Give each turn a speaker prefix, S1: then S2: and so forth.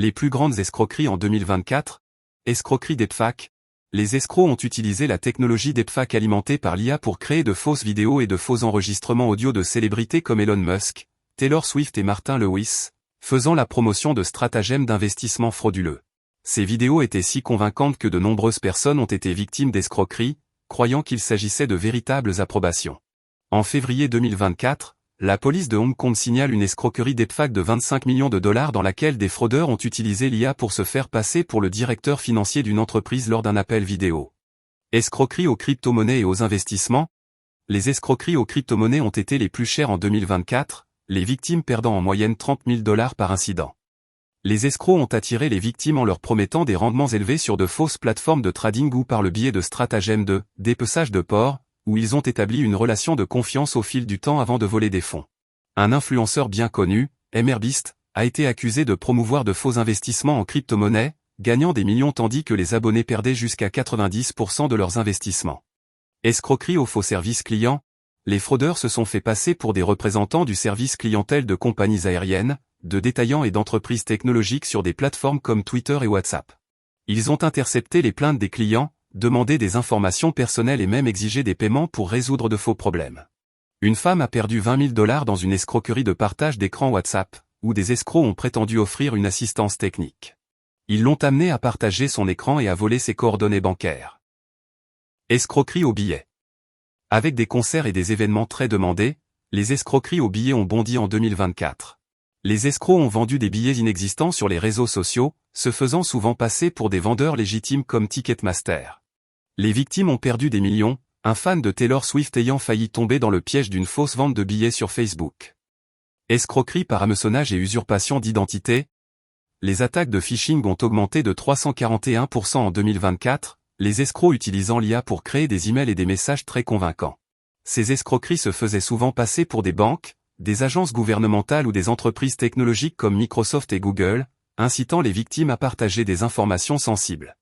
S1: Les plus grandes escroqueries en 2024. Escroquerie deepfake. Les escrocs ont utilisé la technologie deepfake alimentée par l'IA pour créer de fausses vidéos et de faux enregistrements audio de célébrités comme Elon Musk, Taylor Swift et Martin Lewis, faisant la promotion de stratagèmes d'investissement frauduleux. Ces vidéos étaient si convaincantes que de nombreuses personnes ont été victimes d'escroqueries, croyant qu'il s'agissait de véritables approbations. En février 2024, la police de Hong Kong signale une escroquerie deepfake de 25 millions de dollars dans laquelle des fraudeurs ont utilisé l'IA pour se faire passer pour le directeur financier d'une entreprise lors d'un appel vidéo. Escroquerie aux crypto-monnaies et aux investissements. Les escroqueries aux crypto-monnaies ont été les plus chères en 2024, les victimes perdant en moyenne 30 000 dollars par incident. Les escrocs ont attiré les victimes en leur promettant des rendements élevés sur de fausses plateformes de trading ou par le biais de stratagèmes de dépeçage de porc, où ils ont établi une relation de confiance au fil du temps avant de voler des fonds. Un influenceur bien connu, MrBeast, a été accusé de promouvoir de faux investissements en crypto-monnaies, gagnant des millions tandis que les abonnés perdaient jusqu'à 90% de leurs investissements. Escroquerie aux faux services clients. Les fraudeurs se sont fait passer pour des représentants du service clientèle de compagnies aériennes, de détaillants et d'entreprises technologiques sur des plateformes comme Twitter et WhatsApp. Ils ont intercepté les plaintes des clients, demandé des informations personnelles et même exigé des paiements pour résoudre de faux problèmes. Une femme a perdu 20 000 dollars dans une escroquerie de partage d'écran WhatsApp, où des escrocs ont prétendu offrir une assistance technique. Ils l'ont amenée à partager son écran et à voler ses coordonnées bancaires. Escroquerie aux billets. Avec des concerts et des événements très demandés, les escroqueries aux billets ont bondi en 2024. Les escrocs ont vendu des billets inexistants sur les réseaux sociaux, se faisant souvent passer pour des vendeurs légitimes comme Ticketmaster. Les victimes ont perdu des millions, un fan de Taylor Swift ayant failli tomber dans le piège d'une fausse vente de billets sur Facebook. Escroquerie par hameçonnage et usurpation d'identité. Les attaques de phishing ont augmenté de 341% en 2024, les escrocs utilisant l'IA pour créer des emails et des messages très convaincants. Ces escroqueries se faisaient souvent passer pour des banques, des agences gouvernementales ou des entreprises technologiques comme Microsoft et Google, incitant les victimes à partager des informations sensibles.